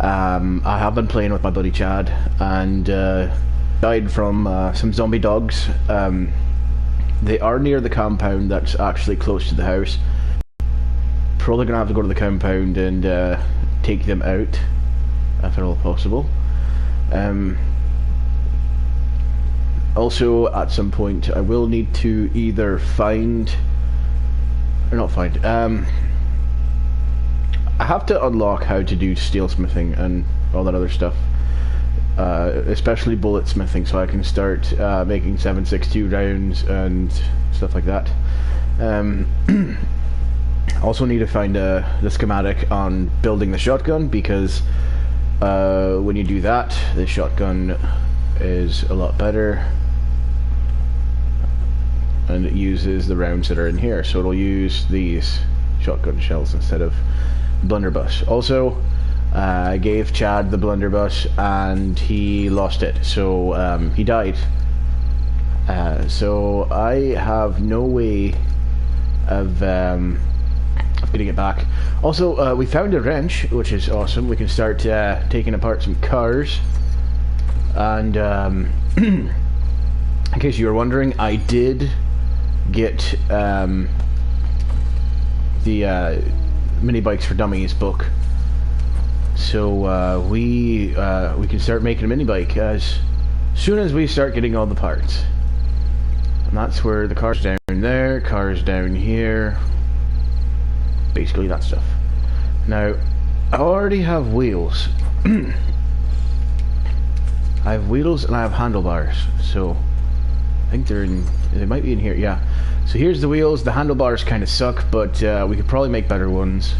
I have been playing with my buddy Chad, and died from some zombie dogs. They are near the compound that's actually close to the house. Probably gonna have to go to the compound and take them out, if at all possible. Also, at some point, I will need to either find, or not find, I have to unlock how to do steelsmithing and all that other stuff, especially bullet smithing, so I can start making 7.62 rounds and stuff like that. Also need to find the schematic on building the shotgun, because when you do that, the shotgun is a lot better, and it uses the rounds that are in here, so it'll use these shotgun shells instead of blunderbuss. Also, I gave Chad the blunderbuss and he lost it, so he died. So I have no way of getting it back. Also, we found a wrench, which is awesome. We can start taking apart some cars. And in case you were wondering, I did get the Mini Bikes for Dummies book, so we can start making a mini bike as soon as we start getting all the parts. And that's where the car's down there, car's down here, basically that stuff. Now, I already have wheels. I have wheels and I have handlebars, so I think they might be in here, yeah. So here's the wheels. The handlebars kind of suck, but we could probably make better ones.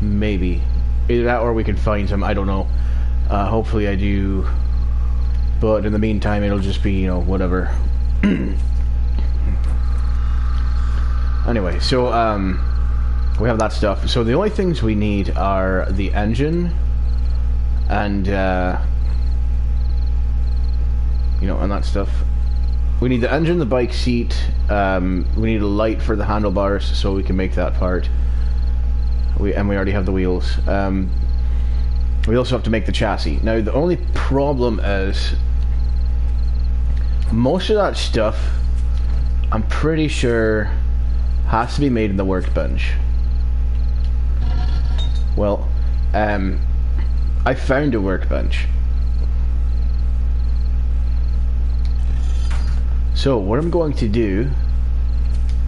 Maybe. Either that or we can find some, I don't know. Hopefully I do. But in the meantime, it'll just be, you know, whatever. Anyway, so we have that stuff. So the only things we need are the engine and, you know, and that stuff. We need the engine, the bike seat, we need a light for the handlebars so we can make that part. We already have the wheels. We also have to make the chassis. Now the only problem is most of that stuff, I'm pretty sure, has to be made in the workbench. Well, I found a workbench. So what I'm going to do,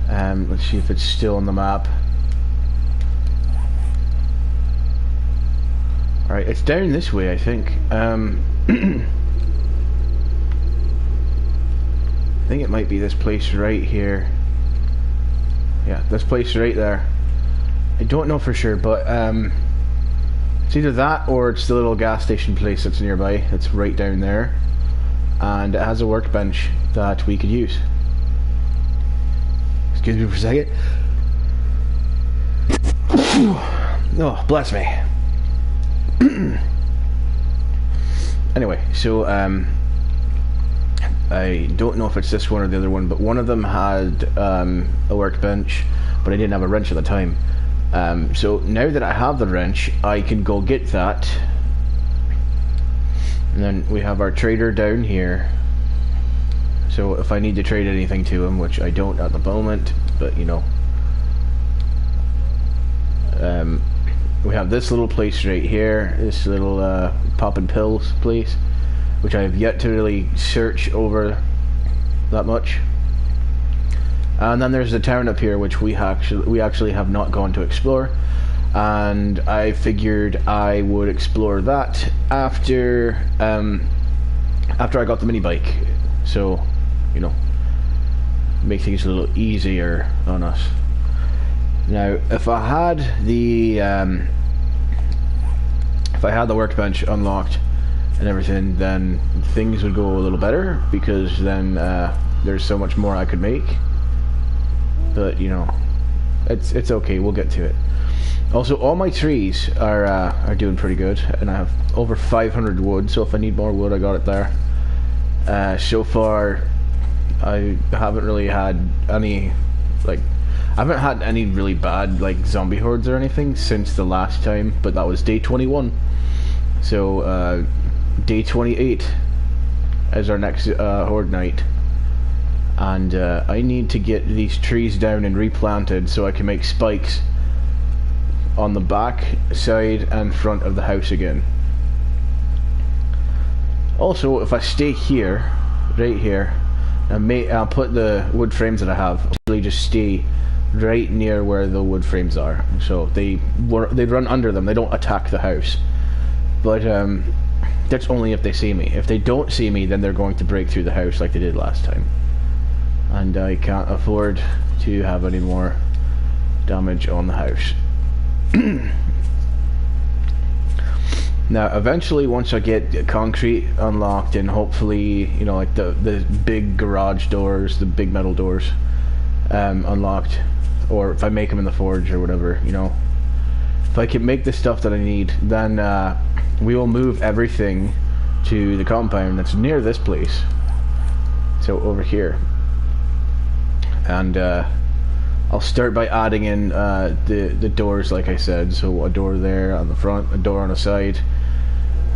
let's see if it's still on the map. Alright, it's down this way, I think. I think it might be this place right here. Yeah, this place right there. I don't know for sure, but it's either that or it's the little gas station place that's nearby. It's right down there. And it has a workbench that we could use. Excuse me for a second. Oh, bless me. Anyway, so I don't know if it's this one or the other one, but one of them had a workbench, but I didn't have a wrench at the time. So now that I have the wrench, I can go get that. And then we have our trader down here. So if I need to trade anything to him, which I don't at the moment, but you know. We have this little place right here, this little poppin' pills place, which I have yet to really search over that much. And then there's the town up here, which we actually have not gone to explore. And I figured I would explore that after I got the mini bike, so you know, make things a little easier on us. Now, if I had the workbench unlocked and everything, then things would go a little better, because then there's so much more I could make. But you know, it's okay. We'll get to it. Also, all my trees are doing pretty good, and I have over 500 wood, so if I need more wood, I got it there. So far, I haven't really had any, I haven't had any really bad, zombie hordes or anything since the last time, but that was day 21. So day 28 is our next horde night, and I need to get these trees down and replanted so I can make spikes on the back, side and front of the house again. Also, if I stay here, right here, I'll put the wood frames that I have, really just stay right near where the wood frames are, so they run under them, they don't attack the house. But that's only if they see me. If they don't see me, then they're going to break through the house like they did last time, and I can't afford to have any more damage on the house. Now eventually, once I get concrete unlocked and hopefully, you know, like the big garage doors, the big metal doors unlocked, or if I make them in the forge or whatever, you know, if I can make the stuff that I need, then we will move everything to the compound that's near this place, so over here, and I'll start by adding in the doors, like I said. So a door there on the front, a door on the side.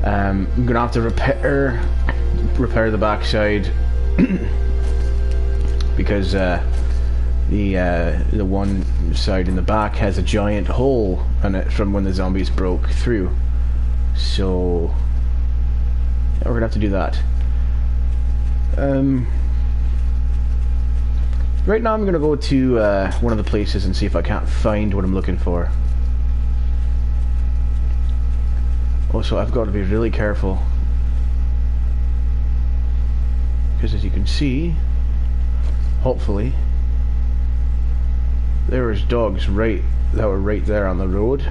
I'm gonna have to repair the back side because the one side in the back has a giant hole in it from when the zombies broke through. So yeah, we're gonna have to do that. Right now I'm gonna go to one of the places and see if I can't find what I'm looking for. Also, I've got to be really careful, because as you can see, hopefully, there was dogs that were right there on the road.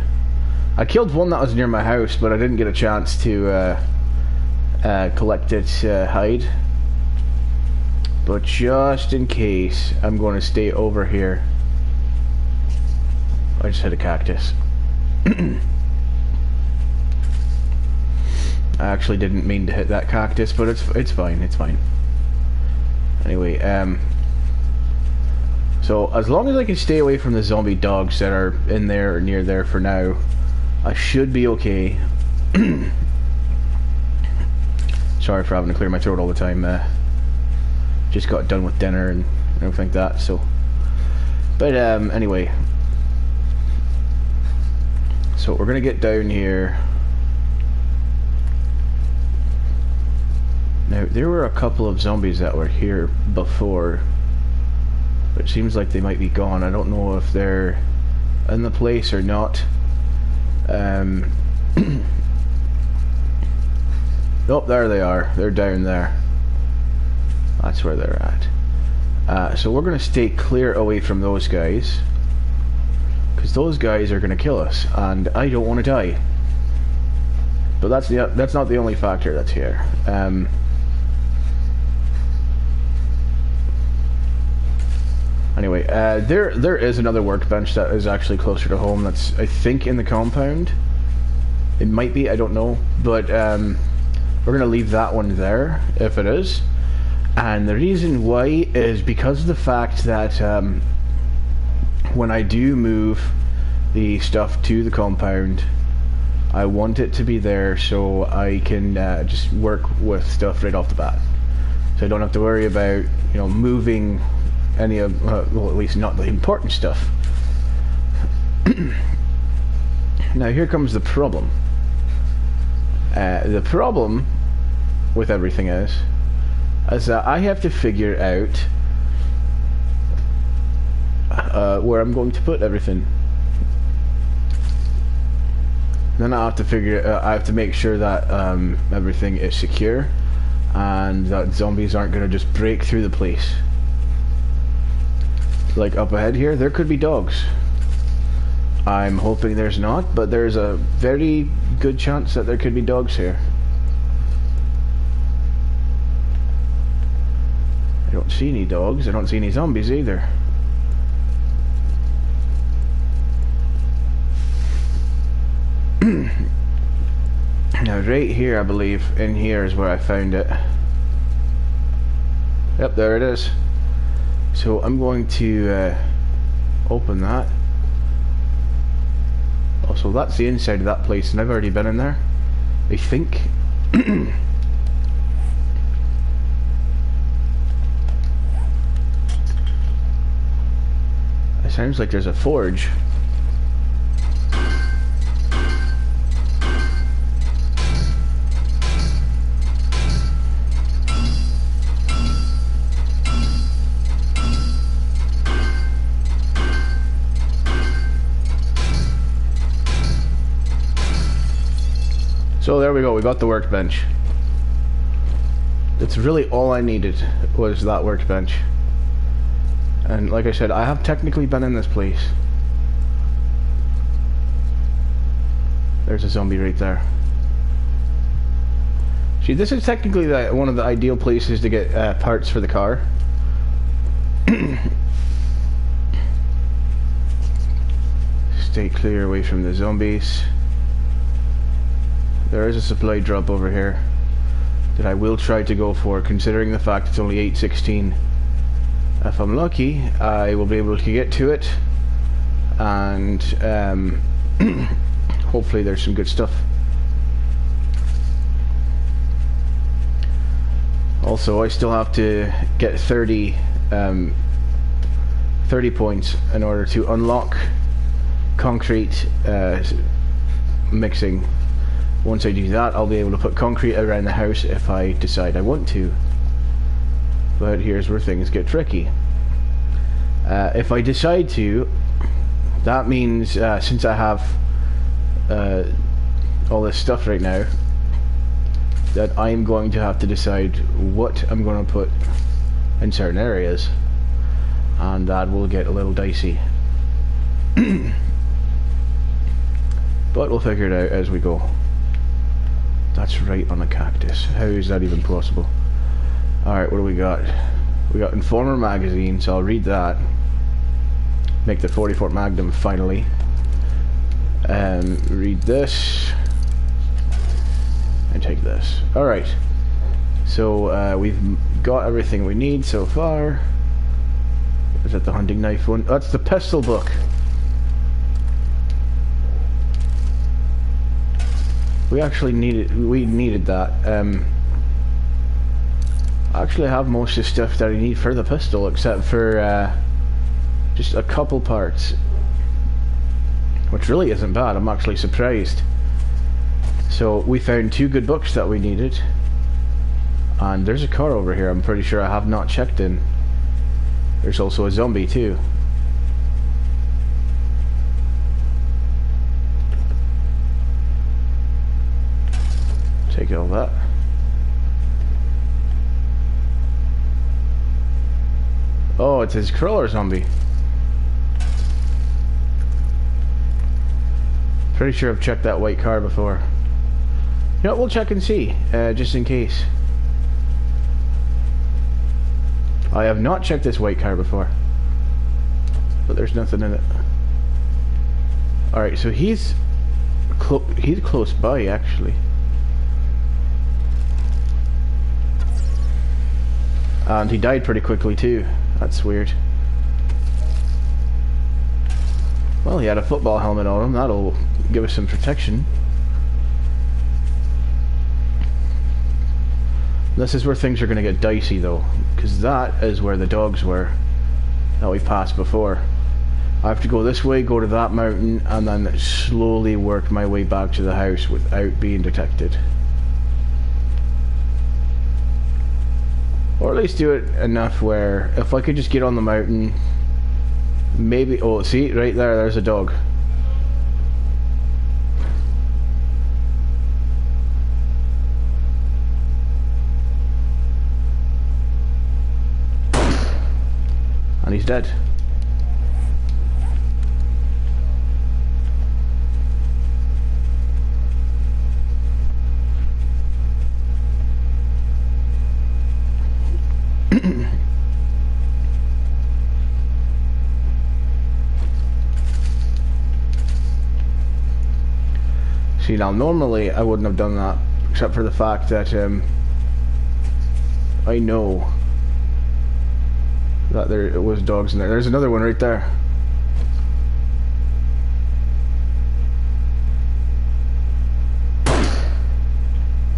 I killed one that was near my house, but I didn't get a chance to collect its hide. But just in case, I'm going to stay over here. I just hit a cactus. I actually didn't mean to hit that cactus, but it's fine, it's fine. Anyway, so as long as I can stay away from the zombie dogs that are in there or near there for now, I should be okay. Sorry for having to clear my throat all the time. Just got done with dinner and everything like that, so. But anyway, so we're gonna get down here. Now there were a couple of zombies that were here before, but it seems like they might be gone. I don't know if they're in the place or not. Oh, there they are. They're down there. That's where they're at. So we're going to stay clear away from those guys, because those guys are going to kill us, and I don't want to die. But that's not the only factor that's here. Anyway, there is another workbench that is actually closer to home. That's, I think, in the compound. It might be, I don't know, but we're gonna leave that one there if it is. And the reason why is because of the fact that when I do move the stuff to the compound, I want it to be there so I can just work with stuff right off the bat. So I don't have to worry about, you know, moving any of, well, at least not the important stuff. Now here comes the problem. The problem with everything is that I have to figure out where I'm going to put everything. Then I have to I have to make sure that everything is secure and that zombies aren't going to just break through the place. Like up ahead here, there could be dogs. I'm hoping there's not, but there's a very good chance that there could be dogs here. I don't see any dogs. I don't see any zombies either. Now right here, I believe, in here is where I found it. Yep, there it is. So I'm going to open that. Also, that's the inside of that place, and I've already been in there. I think. It sounds like there's a forge. So there we go, we got the workbench. That's really all I needed, was that workbench. And like I said, I have technically been in this place. There's a zombie right there. See, this is technically one of the ideal places to get parts for the car. Stay clear away from the zombies. There is a supply drop over here that I will try to go for, considering the fact it's only 8:16. If I'm lucky, I will be able to get to it, and hopefully there's some good stuff. Also, I still have to get 30 points in order to unlock concrete mixing. Once I do that, I'll be able to put concrete around the house if I decide I want to. But here's where things get tricky. If I decide to, that means since I have all this stuff right now, that I'm going to have to decide what I'm going to put in certain areas, and that will get a little dicey. But we'll figure it out as we go. That's right on a cactus. How is that even possible? Alright, what do we got? We got Informer magazine, so I'll read that. Make the 44 Magnum finally. Read this. And take this. Alright. So we've got everything we need so far. Is that the hunting knife one? That's the pistol book. We needed that. I actually have most of the stuff that I need for the pistol, except for just a couple parts, which really isn't bad. I'm actually surprised. So we found 2 good books that we needed, and there's a car over here I'm pretty sure I have not checked in. There's also a zombie too. Take all that. Oh, it's his crawler zombie. Pretty sure I've checked that white car before. You know what, we'll check and see, just in case. I have not checked this white car before, but there's nothing in it. Alright, so he's close by, actually. And he died pretty quickly too. That's weird. Well, he had a football helmet on him. That'll give us some protection. This is where things are going to get dicey though, because that is where the dogs were that we passed before. I have to go this way, go to that mountain, and then slowly work my way back to the house without being detected. Or at least do it enough where if I could just get on the mountain, maybe... Oh, see, right there, there's a dog. And he's dead. See, now normally I wouldn't have done that, except for the fact that I know that there was dogs in there. There's another one right there.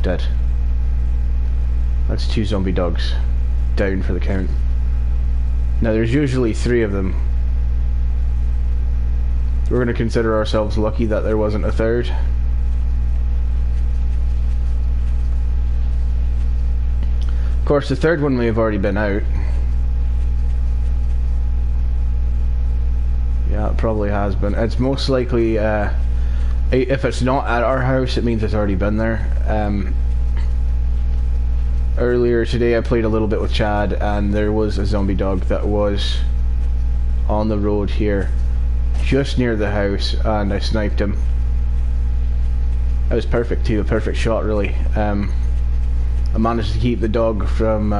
dead. That's 2 zombie dogs down for the count. Now there's usually 3 of them. We're going to consider ourselves lucky that there wasn't a third. Of course, the third one may have already been out. Yeah, it probably has been. It's most likely, if it's not at our house, it means it's already been there. Earlier today I played a little bit with Chad, and there was a zombie dog that was on the road here, just near the house, and I sniped him. That was perfect too, a perfect shot really. I managed to keep the dog from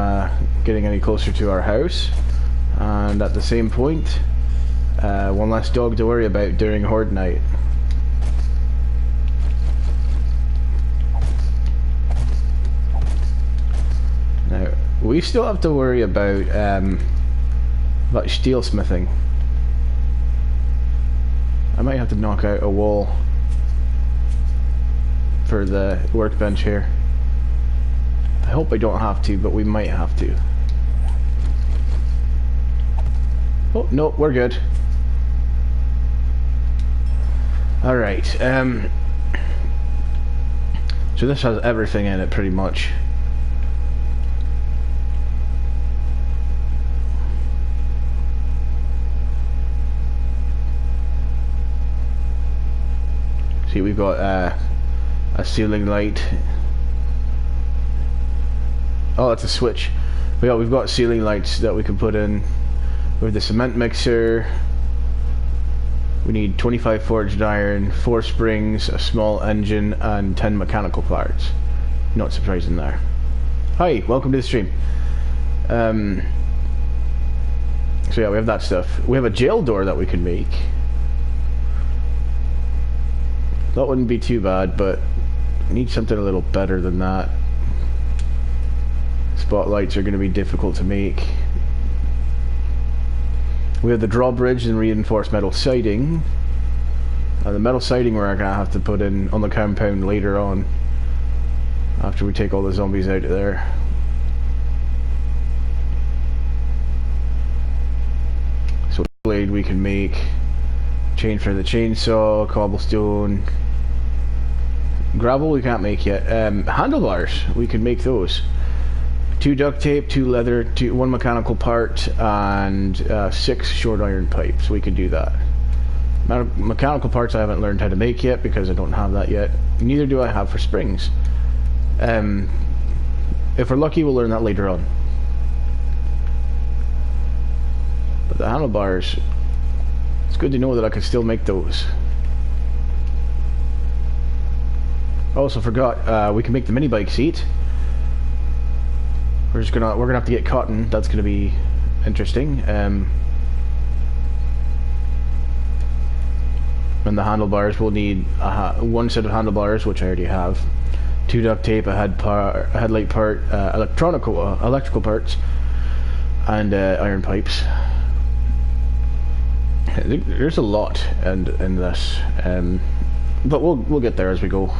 getting any closer to our house, and at the same point, one less dog to worry about during Horde night. Now, we still have to worry about steel smithing. I might have to knock out a wall for the workbench here. I hope I don't have to, but we might have to. Oh, no, we're good. Alright, so this has everything in it, pretty much. See, we've got a ceiling light. Oh, that's a switch. But yeah, we've got ceiling lights that we can put in with the cement mixer. We need 25 forged iron, 4 springs, a small engine, and 10 mechanical parts. Not surprising there. Hi, welcome to the stream. So yeah, we have that stuff. We have a jail door that we can make. That wouldn't be too bad, but we need something a little better than that. Spotlights are going to be difficult to make. We have the drawbridge and reinforced metal siding. And the metal siding we're going to have to put in on the compound later on, after we take all the zombies out of there. So blade we can make, chain for the chainsaw, cobblestone. Gravel we can't make yet. Handlebars, we can make those. 2 duct tape, 2 leather, 1 mechanical part, and 6 short iron pipes. We could do that. Mechanical parts I haven't learned how to make yet because I don't have that yet. Neither do I have for springs. If we're lucky, we'll learn that later on. But the handlebars, it's good to know that I can still make those. I also forgot, we can make the mini bike seat. We're gonna have to get cotton. That's gonna be interesting. And the handlebars, we'll need 1 set of handlebars, which I already have. 2 duct tape, a headlight part, electrical parts, and iron pipes. There's a lot in this, but we'll get there as we go.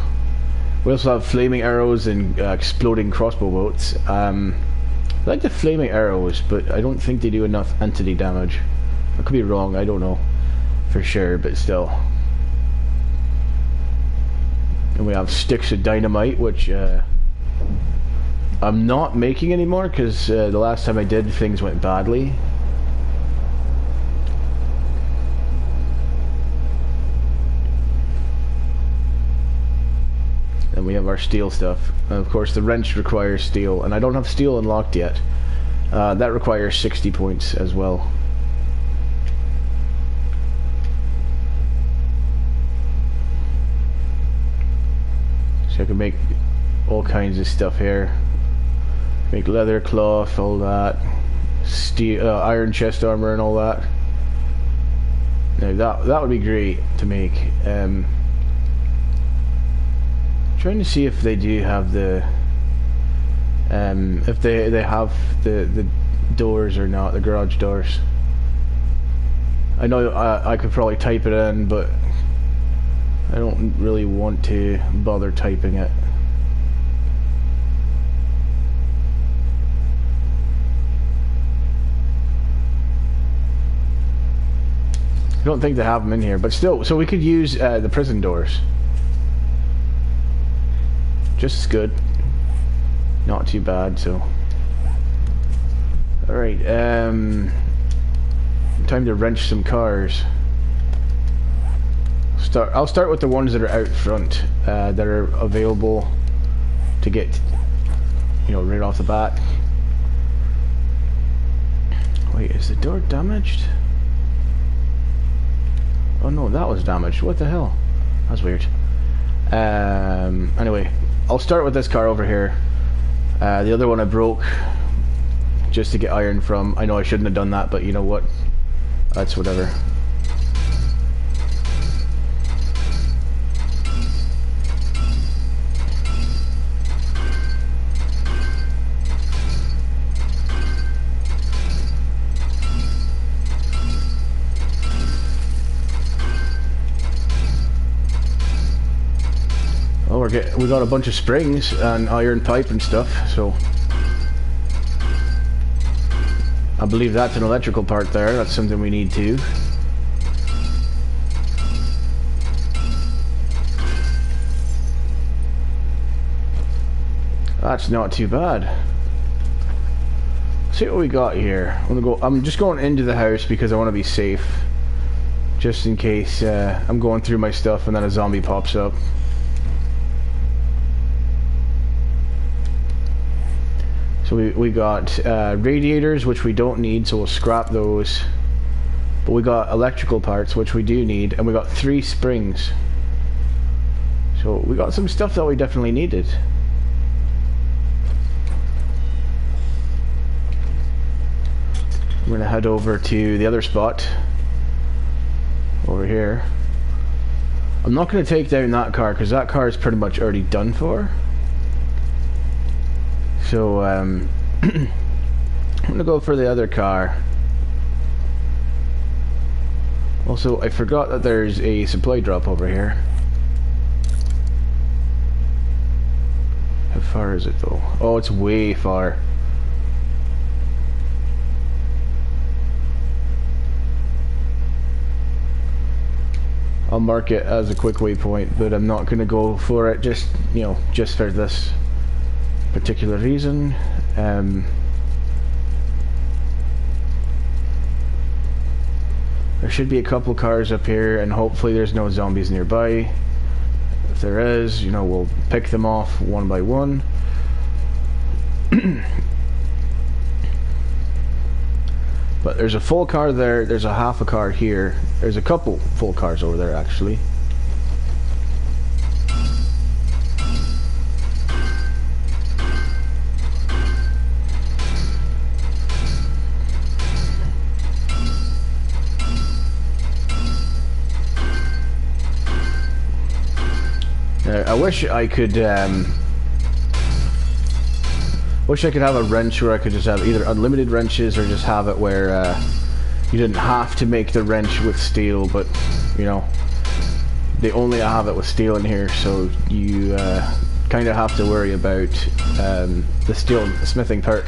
We also have flaming arrows and exploding crossbow bolts. I like the flaming arrows, but I don't think they do enough entity damage. I could be wrong, I don't know for sure, but still. And we have sticks of dynamite, which I'm not making anymore because the last time I did, things went badly. And we have our steel stuff. And of course the wrench requires steel, and I don't have steel unlocked yet. That requires 60 points as well. So I can make all kinds of stuff here. Make leather, cloth, all that. Steel, iron chest armor and all that. Now that would be great to make. Trying to see if they do have the if they have the doors or not, the garage doors. I know I could probably type it in, but I don't really want to bother typing it. don't think they have them in here, but still, so we could use the prison doors. Just as good. Not too bad, so. Alright, time to wrench some cars. I'll start with the ones that are out front, that are available to get, you know, right off the bat. Wait, is the door damaged? Oh no, that was damaged. What the hell? That's weird. Anyway, I'll start with this car over here. The other one I broke just to get iron from. I know I shouldn't have done that, but you know what? That's whatever. Oh, we got a bunch of springs and iron pipe and stuff, so I believe that's an electrical part there. That's something we need too. That's not too bad. Let's see what we got here. I'm just going into the house because I want to be safe, just in case I'm going through my stuff and then a zombie pops up. So we got radiators, which we don't need, so we'll scrap those. But we got electrical parts, which we do need, and we got 3 springs. So we got some stuff that we definitely needed. I'm gonna head over to the other spot over here. I'm not gonna take down that car because that car is pretty much already done for. So I'm gonna go for the other car. Also, I forgot that there's a supply drop over here. How far is it though? Oh, it's way far. I'll mark it as a quick waypoint, but I'm not gonna go for it just, you know, just for this particular reason. There should be a couple cars up here, and hopefully there's no zombies nearby. If there is, you know, we'll pick them off one by one. But there's a full car there, there's a half a car here, there's a couple full cars over there actually. I wish I could have a wrench where I could just have either unlimited wrenches or just have it where you didn't have to make the wrench with steel, but you know, they only have it with steel in here, so you kind of have to worry about the steel smithing perk,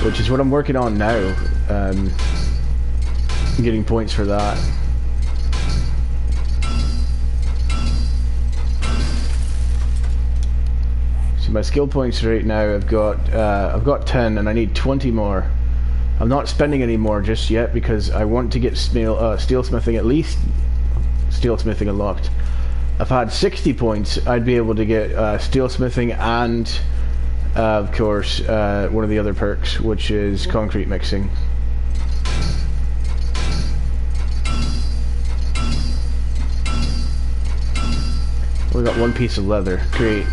which is what I'm working on now, getting points for that. So my skill points right now, I've got 10 and I need 20 more. I'm not spending any more just yet because I want to get steel smithing, at least steel smithing unlocked. If I had 60 points, I'd be able to get steel smithing and of course one of the other perks, which is concrete mixing. We got 1 piece of leather, great.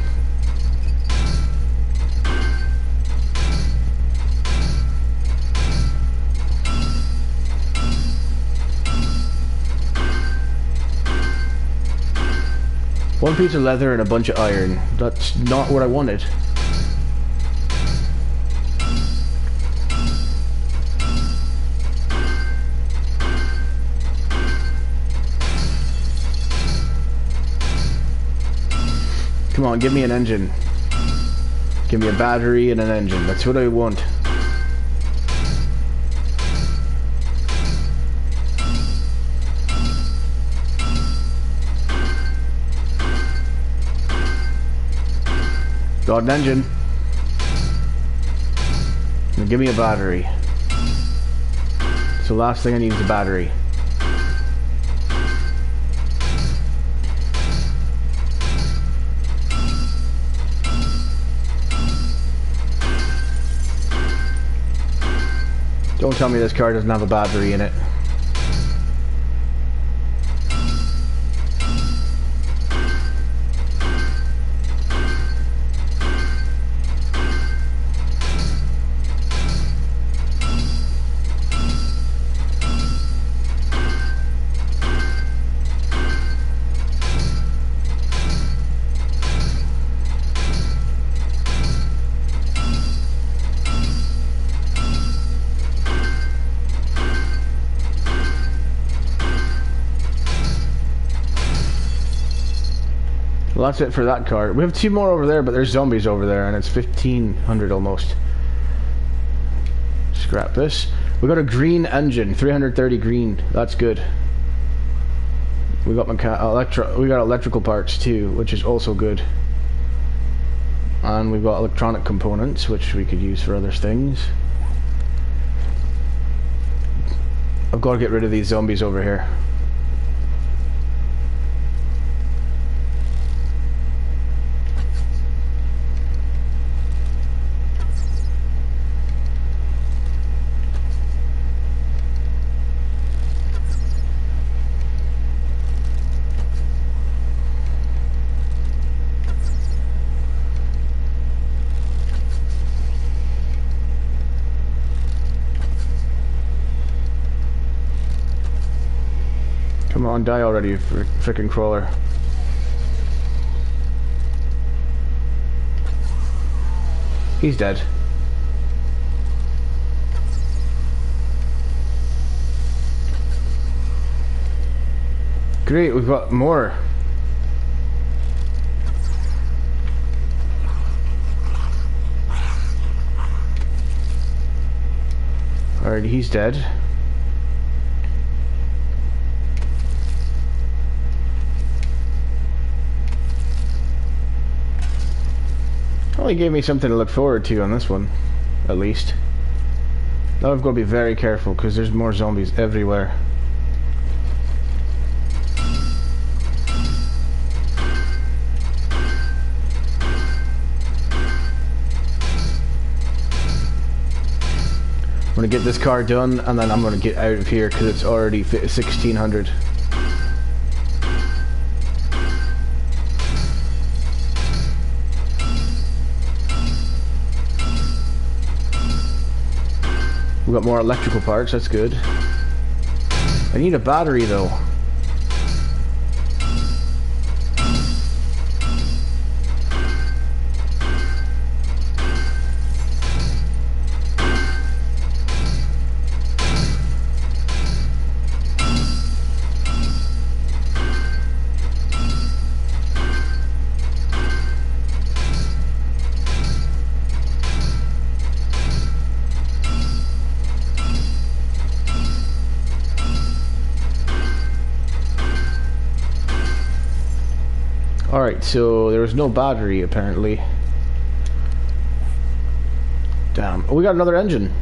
One piece of leather and a bunch of iron. That's not what I wanted. Come on, give me an engine. Give me a battery and an engine. That's what I want. Got an engine. Now give me a battery. So last thing I need is a battery. Don't tell me this car doesn't have a battery in it. Well, that's it for that car. We have 2 more over there, but there's zombies over there, and it's 1500 almost. Scrap this. We got a green engine, 330 green. That's good. We got electrical parts too, which is also good. And we've got electronic components, which we could use for other things. I've got to get rid of these zombies over here. Come on, die already, you frickin' crawler. He's dead. Great, we've got more. Alright, he's dead. Only gave me something to look forward to on this one, at least. Now I've got to be very careful because there's more zombies everywhere. I'm gonna get this car done and then I'm gonna get out of here because it's already 1600. We've got more electrical parts, that's good. I need a battery though. Alright, so there was no battery apparently. Damn. Oh, we got another engine.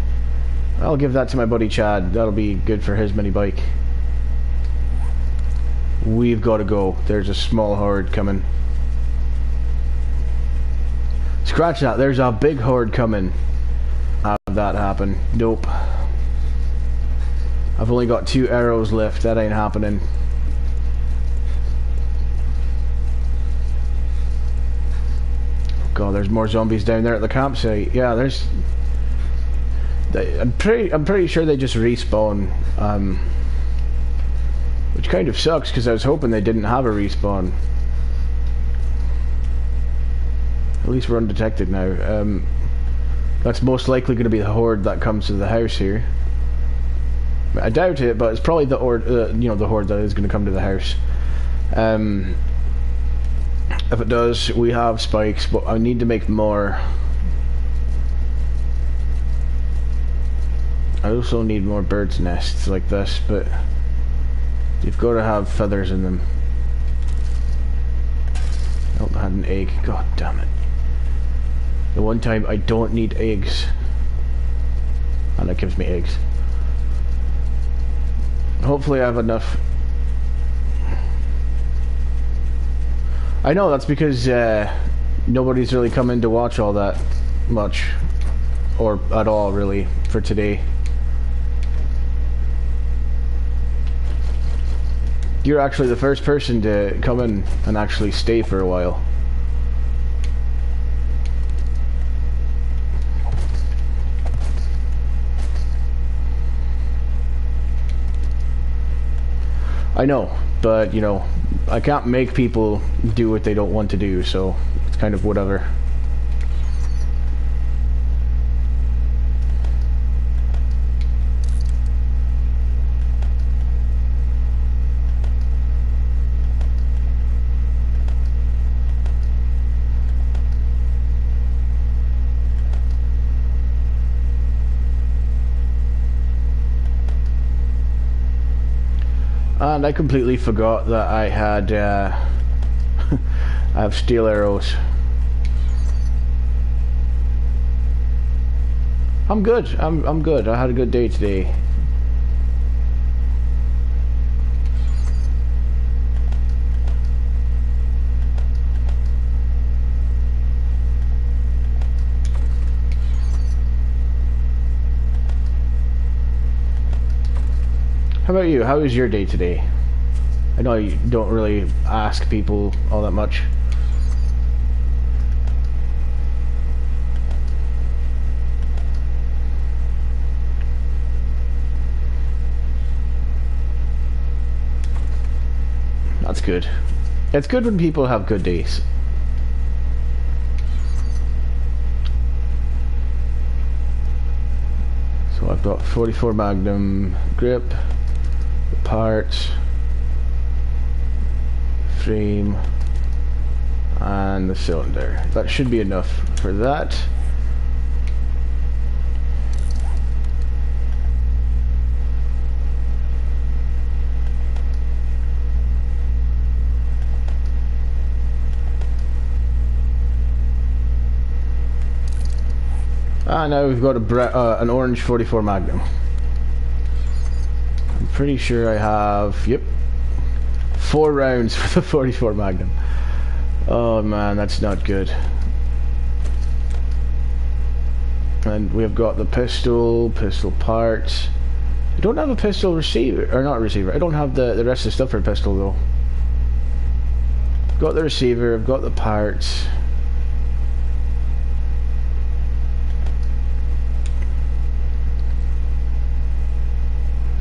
I'll give that to my buddy Chad. That'll be good for his mini bike. We've got to go. There's a small horde coming. Scratch that. There's a big horde coming. Have that happen. Nope. I've only got 2 arrows left. That ain't happening. God, there's more zombies down there at the campsite. Yeah, there's. I'm pretty sure they just respawn, which kind of sucks because I was hoping they didn't have a respawn. At least we're undetected now. That's most likely going to be the horde that comes to the house here. I doubt it, but it's probably the horde that is going to come to the house. If it does, we have spikes, but I need to make more. I also need more birds' nests like this, but you've got to have feathers in them. Oh, I had an egg. God damn it. The one time I don't need eggs. And it gives me eggs. Hopefully I have enough. I know, that's because nobody's really come in to watch all that much. Or at all, really, for today. You're actually the first person to come in and actually stay for a while. I know, but you know, I can't make people do what they don't want to do, so it's kind of whatever. And I completely forgot that I had I have steel arrows. I'm good. I'm good. I had a good day today. How about you? How was your day today? I know you don't really ask people all that much. That's good. It's good when people have good days. So I've got 44 Magnum grip. Parts, frame, and the cylinder. That should be enough for that. And now we've got an orange 44 Magnum. Pretty sure I have, yep, 4 rounds for the 44 Magnum. Oh man, that's not good. And we've got the pistol parts. I don't have a pistol receiver, or not receiver. I don't have the rest of the stuff for a pistol though. Got the receiver, I've got the parts.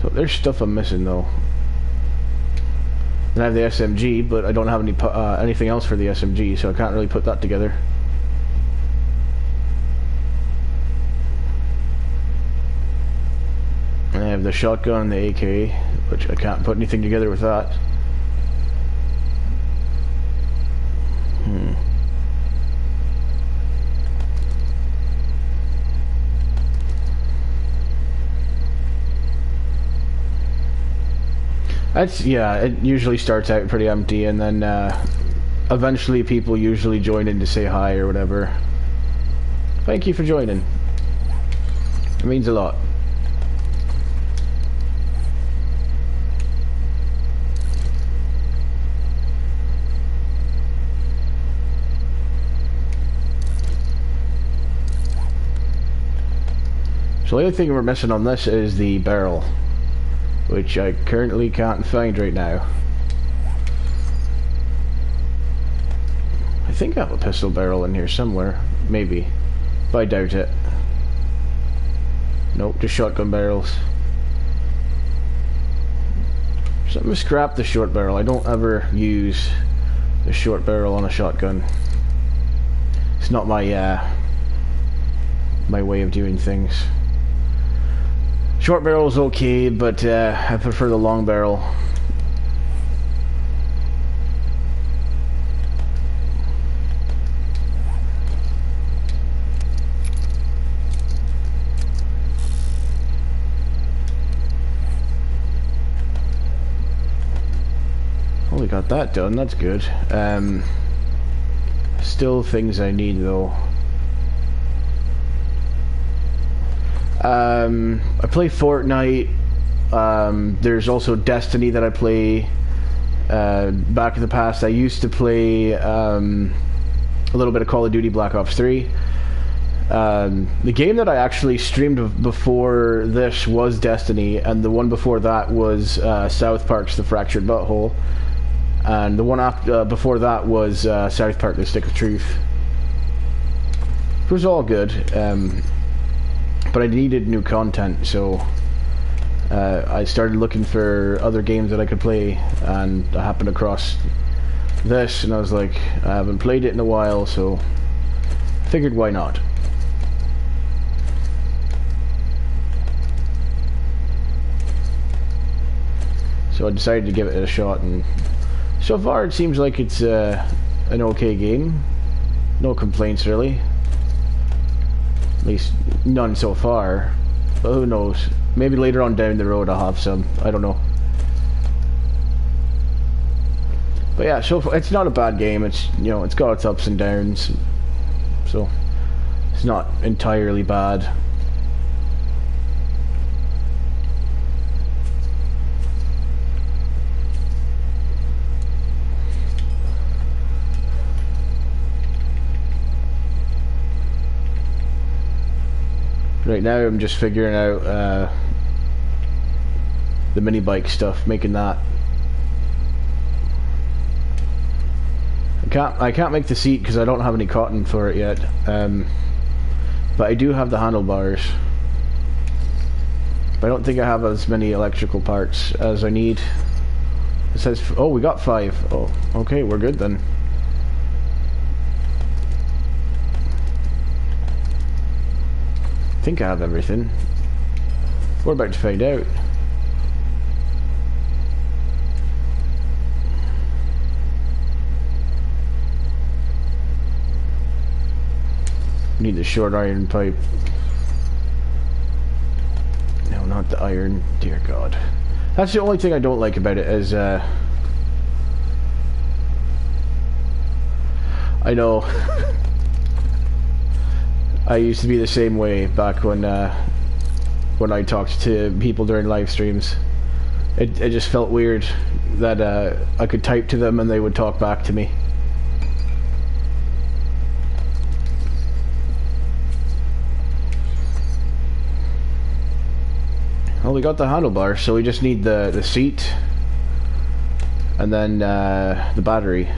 So there's stuff I'm missing though. And I have the SMG, but I don't have anything else for the SMG, so I can't really put that together. And I have the shotgun and the AK, which I can't put anything together with that. Yeah, it usually starts out pretty empty, and then eventually people usually join in to say hi or whatever. Thank you for joining. It means a lot. So the only thing we're missing on this is the barrel, which I currently can't find right now. I think I have a pistol barrel in here somewhere, maybe, but I doubt it. Nope, just shotgun barrels. So I'm gonna scrap the short barrel. I don't ever use the short barrel on a shotgun. It's not my my way of doing things. Short barrel is okay, but I prefer the long barrel. Well, we got that done, that's good. Still things I need though. I play Fortnite. There's also Destiny that I play. Back in the past, I used to play a little bit of Call of Duty Black Ops 3. The game that I actually streamed before this was Destiny, and the one before that was South Park's The Fractured Butthole, and the one after before that was South Park: The Stick of Truth. It was all good, but I needed new content, so I started looking for other games that I could play, and I happened across this, and I was like, I haven't played it in a while, so I figured why not. So I decided to give it a shot, and so far it seems like it's an okay game. No complaints really. At least none so far. But who knows? Maybe later on down the road I'll have some. I don't know. But yeah, so far, it's not a bad game. It's, you know, it's got its ups and downs. So it's not entirely bad. Right now I'm just figuring out the mini bike stuff, making that. I can't make the seat because I don't have any cotton for it yet, but I do have the handlebars. But I don't think I have as many electrical parts as I need. It says, oh, we got 5. Oh, okay, we're good then. I think I have everything. We're about to find out. Need the short iron pipe. No, not the iron. Dear God. That's the only thing I don't like about it is, I know. I used to be the same way back when I talked to people during live streams. It just felt weird that I could type to them and they would talk back to me. Well, we got the handlebars, so we just need the seat and then the battery. So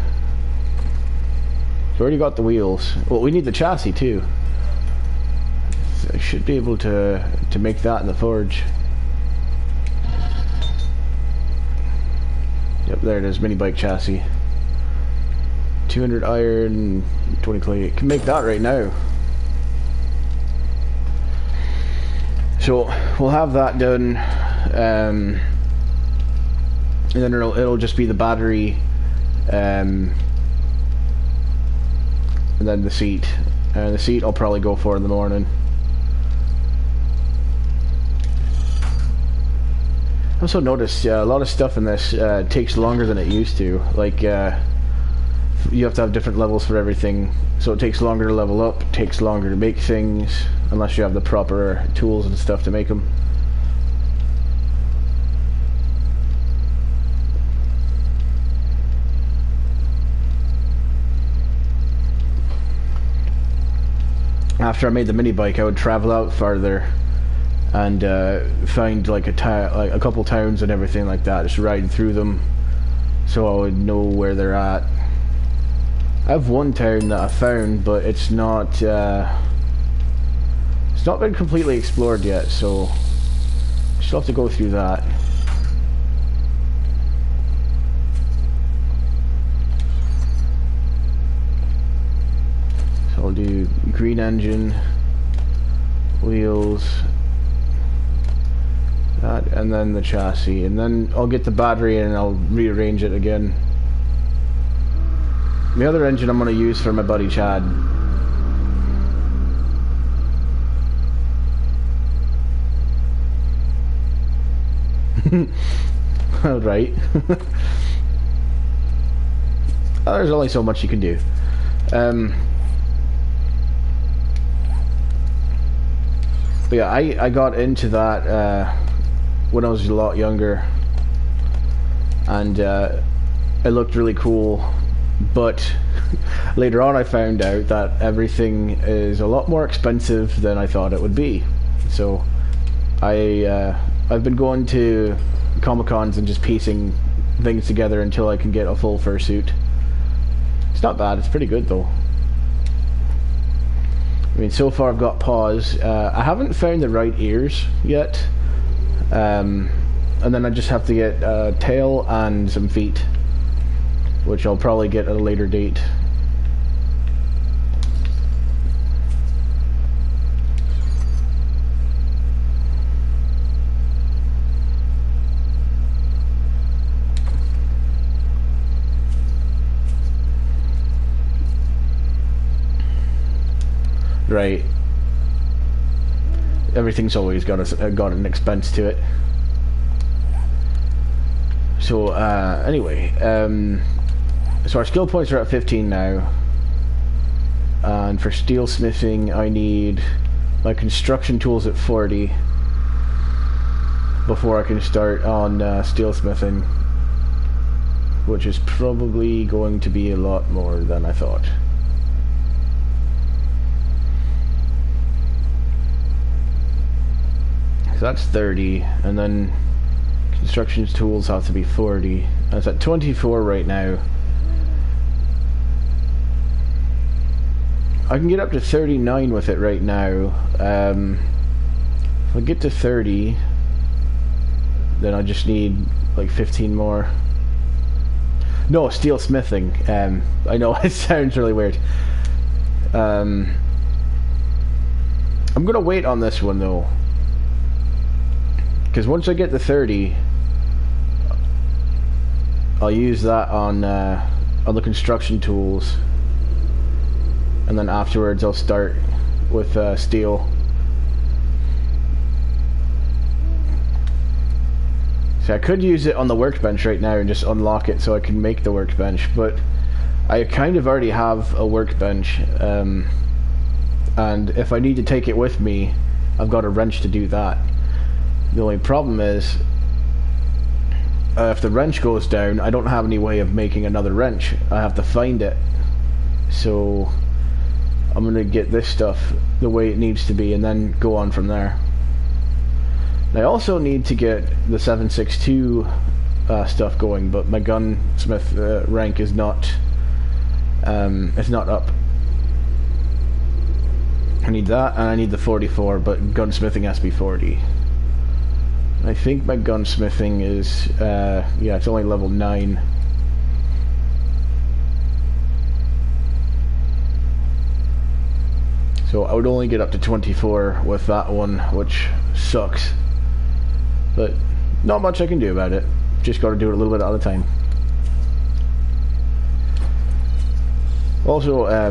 we already got the wheels. Well, we need the chassis too. I should be able to make that in the forge. Yep, there it is, mini bike chassis. 200 iron, 20 clay. Can make that right now. So we'll have that done, and then it'll just be the battery, and then the seat. The seat I'll probably go for in the morning. I also noticed a lot of stuff in this takes longer than it used to. Like you have to have different levels for everything, so it takes longer to level up, it takes longer to make things, unless you have the proper tools and stuff to make them. After I made the mini bike, I would travel out farther and find like a couple towns and everything like that, just ride through them so I would know where they're at. I have one town that I found, but it's not been completely explored yet, so I still have to go through that. So I'll do green engine, wheels, that, and then the chassis, and then I'll get the battery and I'll rearrange it again. The other engine I'm going to use for my buddy Chad. Right. There's only so much you can do. But yeah, I got into that when I was a lot younger, and it looked really cool. But later on I found out that everything is a lot more expensive than I thought it would be. So I've been going to Comic-Cons and just piecing things together until I can get a full fursuit. It's not bad, it's pretty good though. I mean, so far I've got paws. I haven't found the right ears yet. And then I just have to get a tail and some feet, which I'll probably get at a later date. Right. Everything's always got an expense to it. So anyway, so our skill points are at 15 now, and for steel smithing I need my construction tools at 40 before I can start on steel smithing, which is probably going to be a lot more than I thought. So that's 30, and then construction tools have to be 40. That's at 24 right now. I can get up to 39 with it right now. If I get to 30, then I just need like 15 more. No, steel smithing. I know it sounds really weird. I'm gonna wait on this one though, because once I get to 30, I'll use that on the construction tools, and then afterwards I'll start with steel. So I could use it on the workbench right now and just unlock it so I can make the workbench, but I kind of already have a workbench, and if I need to take it with me, I've got a wrench to do that. The only problem is, if the wrench goes down, I don't have any way of making another wrench. I have to find it. So I'm gonna get this stuff the way it needs to be and then go on from there. And I also need to get the 762 stuff going, but my gunsmith rank is not it's not up. I need that, and I need the 44, but gunsmithing has to be 40. I think my gunsmithing is, yeah, it's only level 9. So I would only get up to 24 with that one, which sucks. But not much I can do about it. Just got to do it a little bit at a time. Also, I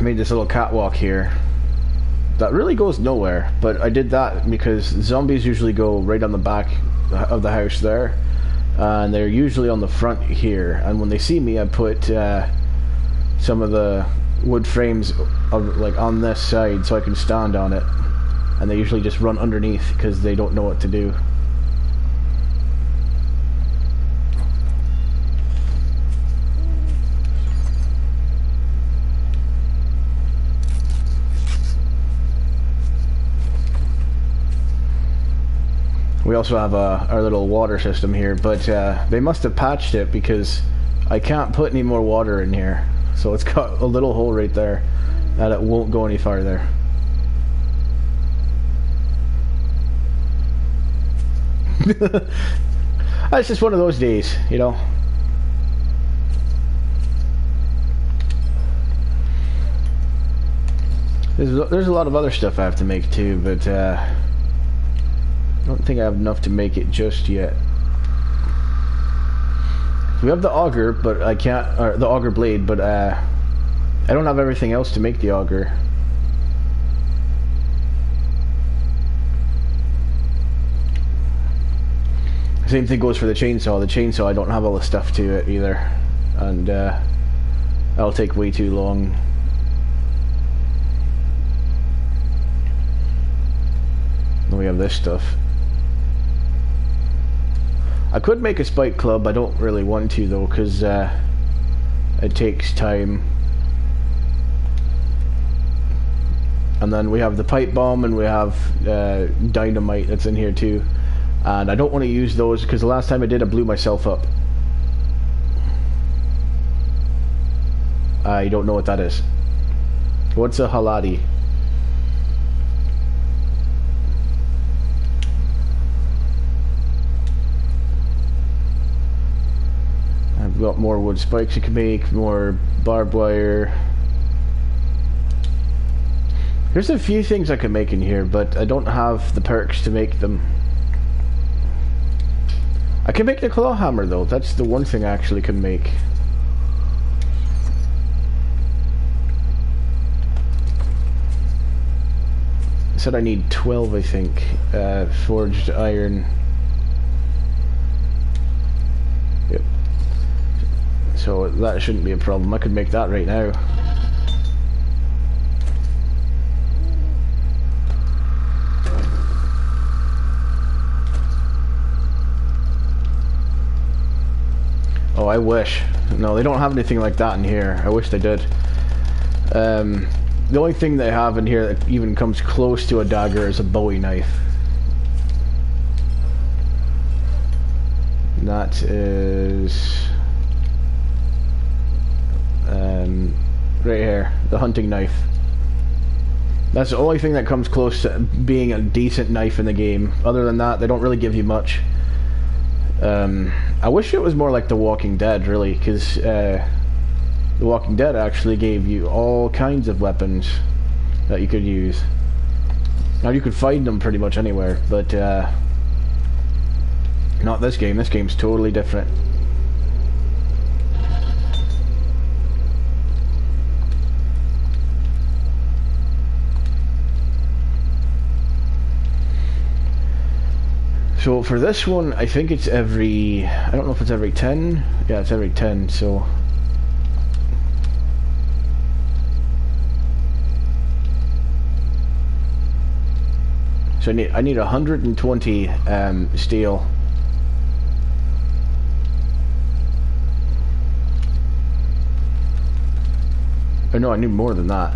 made this little catwalk here that really goes nowhere, but I did that because zombies usually go right on the back of the house there, and they're usually on the front here, and when they see me I put some of the wood frames like on this side so I can stand on it, and they usually just run underneath because they don't know what to do. We also have our little water system here, but they must have patched it because I can't put any more water in here. So it's got a little hole right there that it won't go any farther. It's just one of those days, you know. There's a lot of other stuff I have to make too, but I don't think I have enough to make it just yet. We have the auger, but I can't, or the auger blade, but I don't have everything else to make the auger. Same thing goes for the chainsaw. The chainsaw, I don't have all the stuff to it either, and that'll take way too long. of this stuff. I could make a spike club. I don't really want to though, because it takes time. And then we have the pipe bomb, and we have dynamite that's in here too. And I don't want to use those because the last time I did, I blew myself up. I don't know what that is. What's a haladi? I've got more wood spikes you can make, more barbed wire. There's a few things I can make in here, but I don't have the perks to make them. I can make the claw hammer though. That's the one thing I actually can make. I said I need 12, I think, forged iron. Yep. So that shouldn't be a problem. I could make that right now. Oh, I wish. No, they don't have anything like that in here. I wish they did. The only thing they have in here that even comes close to a dagger is a Bowie knife. And that is... right here, the hunting knife. That's the only thing that comes close to being a decent knife in the game. Other than that, they don't really give you much. I wish it was more like The Walking Dead, really, because The Walking Dead actually gave you all kinds of weapons that you could use. Now you could find them pretty much anywhere, but not this game. This game's totally different. So for this one, I think it's every... I don't know if it's every 10. Yeah, it's every 10, so... So I need 120 steel. Oh no, I need more than that.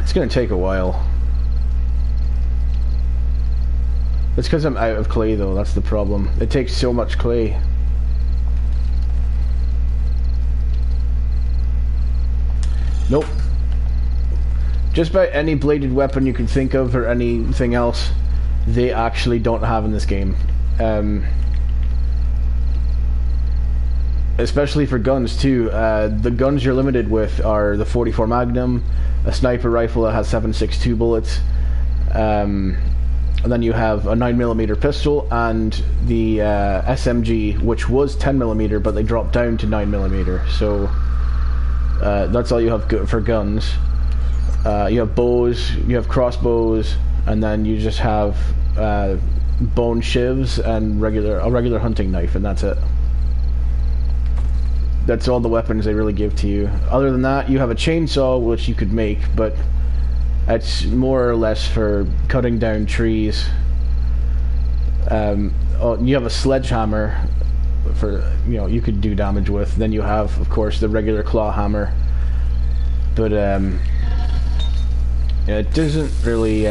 It's gonna take a while. It's because I'm out of clay though, that's the problem. It takes so much clay. Nope. Just about any bladed weapon you can think of or anything else, they actually don't have in this game. Especially for guns too. The guns you're limited with are the 44 Magnum, a sniper rifle that has 7.62 bullets, and then you have a 9mm pistol and the SMG, which was 10mm, but they dropped down to 9mm. So that's all you have for guns. You have bows, you have crossbows, and then you just have bone shivs and a regular hunting knife, and that's it. That's all the weapons they really give to you. Other than that, you have a chainsaw, which you could make, but it's more or less for cutting down trees. You have a sledgehammer for, you could do damage with. Then you have, of course, the regular claw hammer. But it doesn't really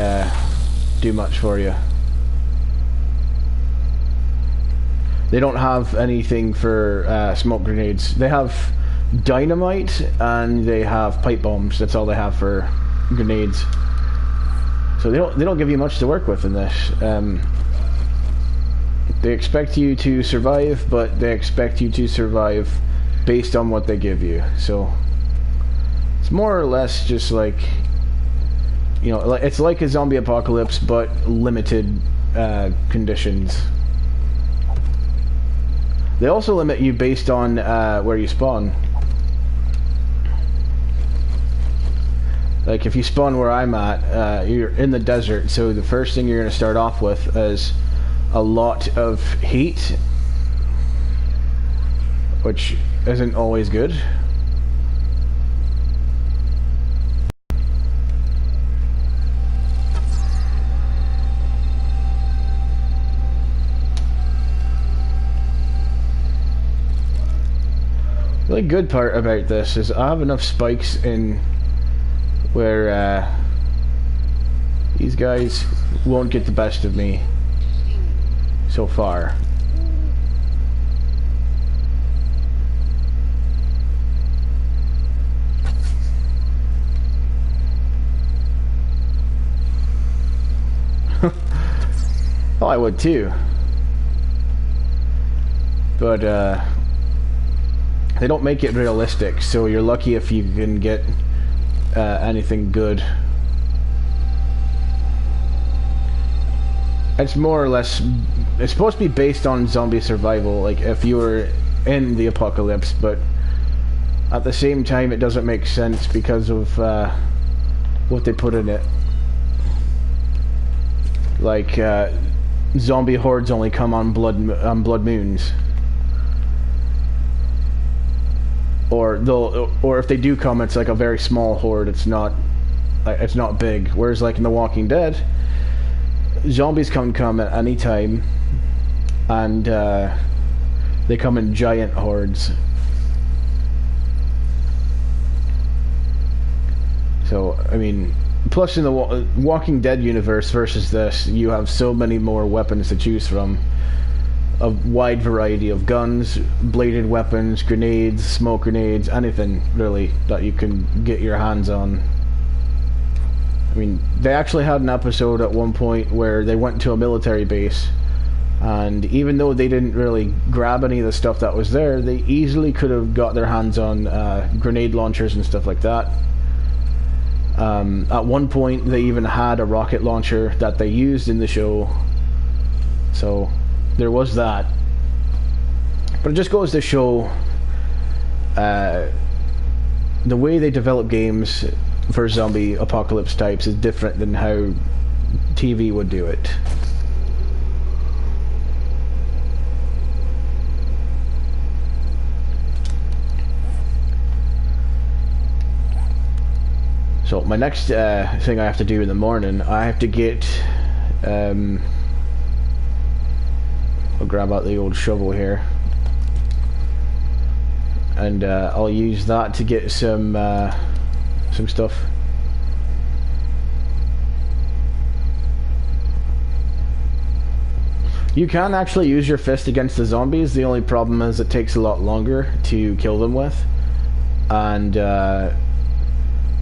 do much for you. They don't have anything for smoke grenades. They have dynamite and they have pipe bombs. That's all they have for grenades. So they don't give you much to work with in this. They expect you to survive, but they expect you to survive based on what they give you. So it's more or less just like, it's like a zombie apocalypse, but limited conditions. They also limit you based on where you spawn. Like if you spawn where I'm at, you're in the desert, so the first thing you're going to start off with is a lot of heat. which isn't always good. The really good part about this is I have enough spikes in where these guys won't get the best of me so far. Oh, I would too. But they don't make it realistic, so you're lucky if you can get anything good. It's more or less, it's supposed to be based on zombie survival, like if you were in the apocalypse, but at the same time it doesn't make sense because of what they put in it. Like zombie hordes only come on blood moons, or if they do come, it's like a very small horde. It's not big. Whereas like in The Walking Dead, zombies can come at any time, and they come in giant hordes. So I mean, plus in the Walking Dead universe versus this, you have so many more weapons to choose from. A wide variety of guns, bladed weapons, grenades, smoke grenades, anything really that you can get your hands on. I mean, they actually had an episode at one point where they went to a military base, and even though they didn't really grab any of the stuff that was there, they easily could have got their hands on grenade launchers and stuff like that. At one point they even had a rocket launcher that they used in the show, so there was that. But it just goes to show the way they develop games for zombie apocalypse types is different than how TV would do it. So my next thing I have to do in the morning, I have to get I'll grab out the old shovel here, and I'll use that to get some stuff. You can actually use your fist against the zombies. The only problem is it takes a lot longer to kill them with, and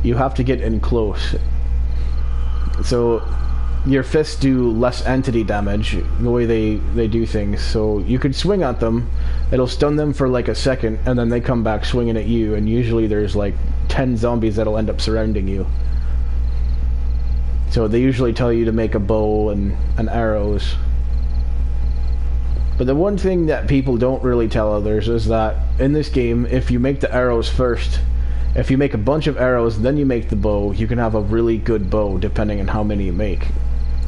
you have to get in close. So your fists do less entity damage the way they do things. So you could swing at them, it'll stun them for like a second, and then they come back swinging at you, and usually there's like 10 zombies that'll end up surrounding you. So they usually tell you to make a bow and arrows. But the one thing that people don't really tell others is that in this game, if you make the arrows first, if you make a bunch of arrows then you make the bow, you can have a really good bow depending on how many you make.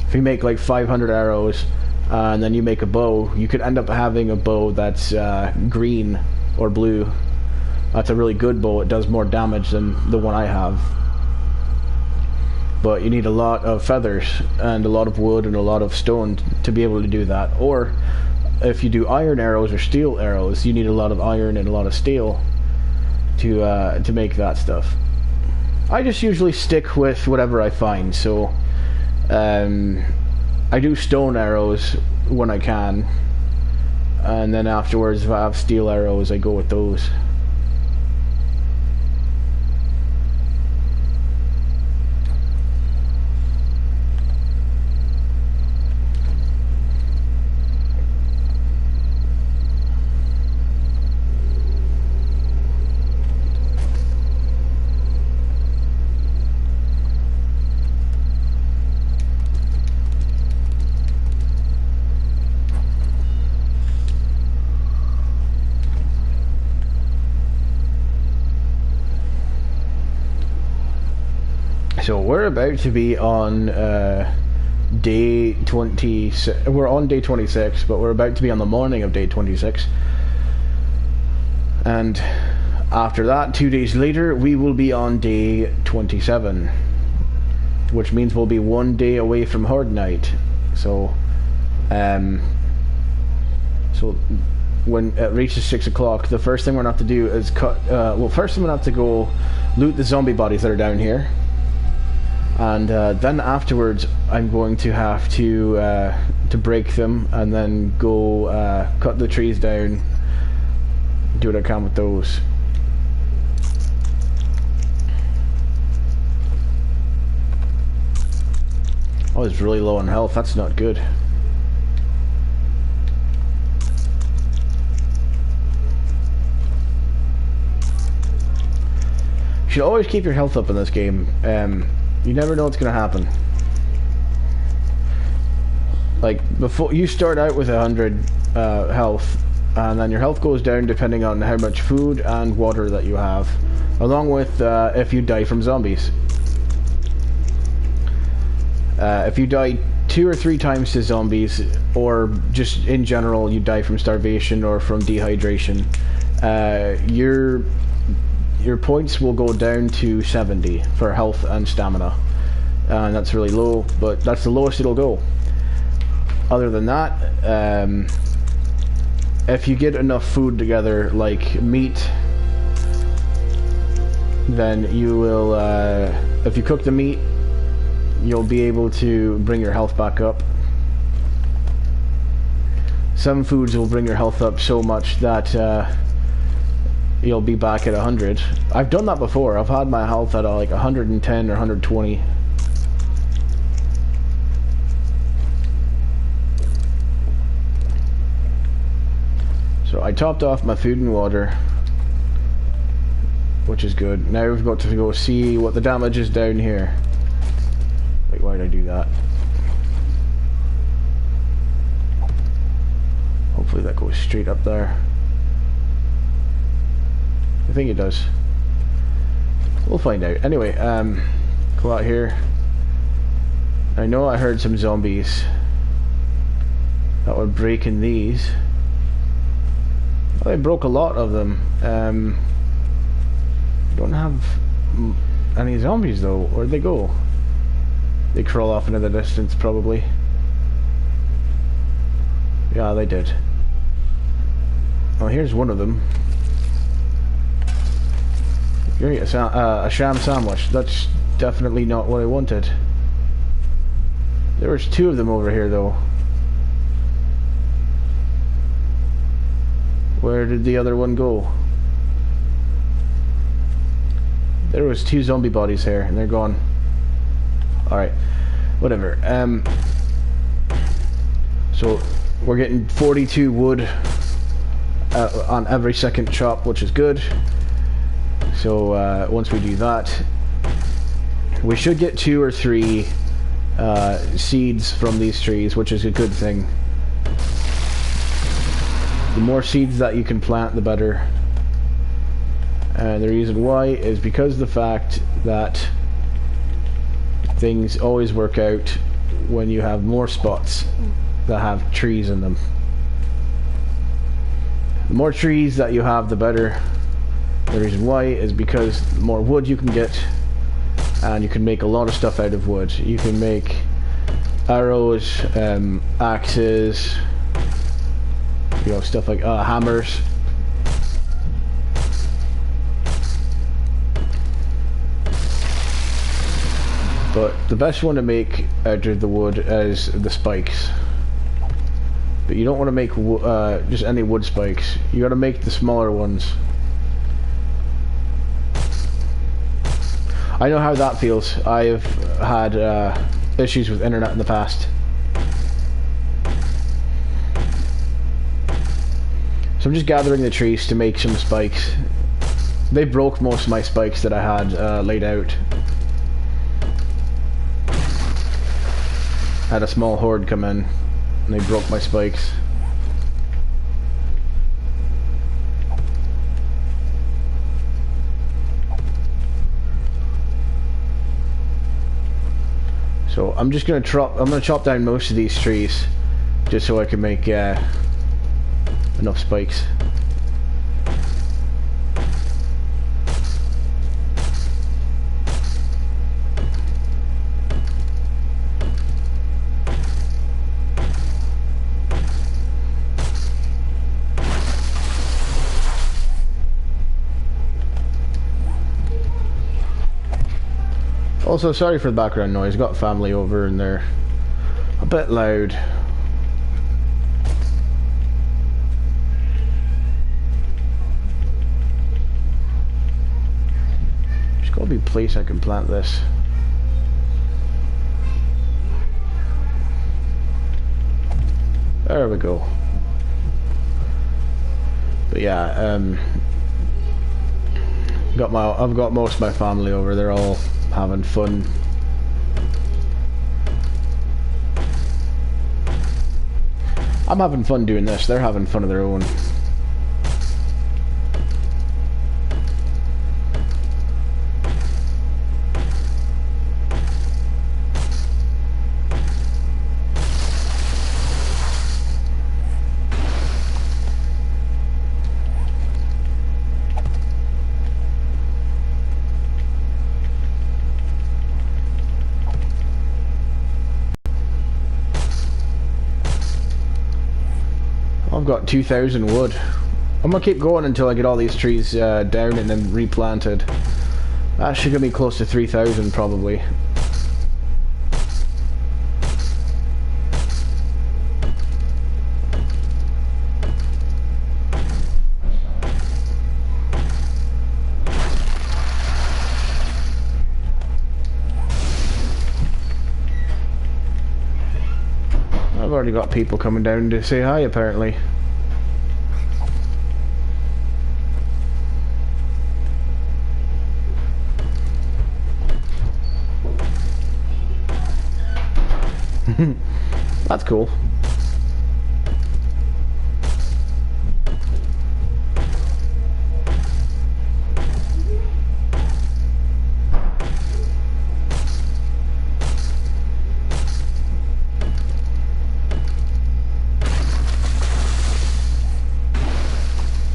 If you make like 500 arrows and then you make a bow, you could end up having a bow that's green or blue. That's a really good bow. It does more damage than the one I have. But you need a lot of feathers and a lot of wood and a lot of stone to be able to do that. Or if you do iron arrows or steel arrows, you need a lot of iron and a lot of steel to make that stuff. I just usually stick with whatever I find. So I do stone arrows when I can, and then afterwards if I have steel arrows I go with those. So we're about to be on day 20. We're on day 26, but we're about to be on the morning of day 26. And after that, 2 days later, we will be on day 27, which means we'll be 1 day away from Horde Night. So when it reaches 6 o'clock, the first thing we're gonna have to do is first I'm gonna have to go loot the zombie bodies that are down here, and then afterwards I'm going to have to break them and then go cut the trees down, do what I can with those. Oh, it's really low on health. That's not good. You should always keep your health up in this game. You never know what's gonna happen. Like, before you start out with 100 health, and then your health goes down depending on how much food and water that you have, along with if you die from zombies. If you die 2 or 3 times to zombies, or just in general you die from starvation or from dehydration, your points will go down to 70 for health and stamina, and that's really low, but that's the lowest it'll go. Other than that, if you get enough food together, like meat, then you will, if you cook the meat, you'll be able to bring your health back up. Some foods will bring your health up so much that you'll be back at 100. I've done that before. I've had my health at like 110 or 120. So I topped off my food and water, which is good. Now we've got to go see what the damage is down here. Wait, why did I do that? Hopefully that goes straight up there. I think it does. We'll find out. Anyway, go out here. I know I heard some zombies that were breaking these. Well, they broke a lot of them. Don't have any zombies though. Where'd they go? They crawl off into the distance, probably. Yeah, they did. Oh, here's one of them. You're a sham sandwich. That's definitely not what I wanted. There was 2 of them over here, though. Where did the other one go? There was 2 zombie bodies here, and they're gone. Alright, whatever. So we're getting 42 wood on every second chop, which is good. So once we do that, we should get 2 or 3 seeds from these trees, which is a good thing. The more seeds that you can plant, the better. And the reason why is because of the fact that things always work out when you have more spots that have trees in them. The more trees that you have, the better. The reason why is because the more wood you can get, and you can make a lot of stuff out of wood. You can make arrows, axes, you know, stuff like hammers. But the best one to make out of the wood is the spikes. But you don't want to make just any wood spikes. You got to make the smaller ones. I know how that feels. I've had issues with internet in the past. So I'm just gathering the trees to make some spikes. They broke most of my spikes that I had laid out. I had a small horde come in and they broke my spikes. So I'm just gonna chop down most of these trees just so I can make enough spikes. Also, sorry for the background noise. I've got family over and they're a bit loud. There's got to be a place I can plant this. There we go. But yeah, I've got most of my family over. They're all having fun. I'm having fun doing this. They're having fun of their own. I've got 2,000 wood. I'm gonna keep going until I get all these trees down and then replanted. That should get me close to 3,000 probably. I've already got people coming down to say hi apparently. That's cool.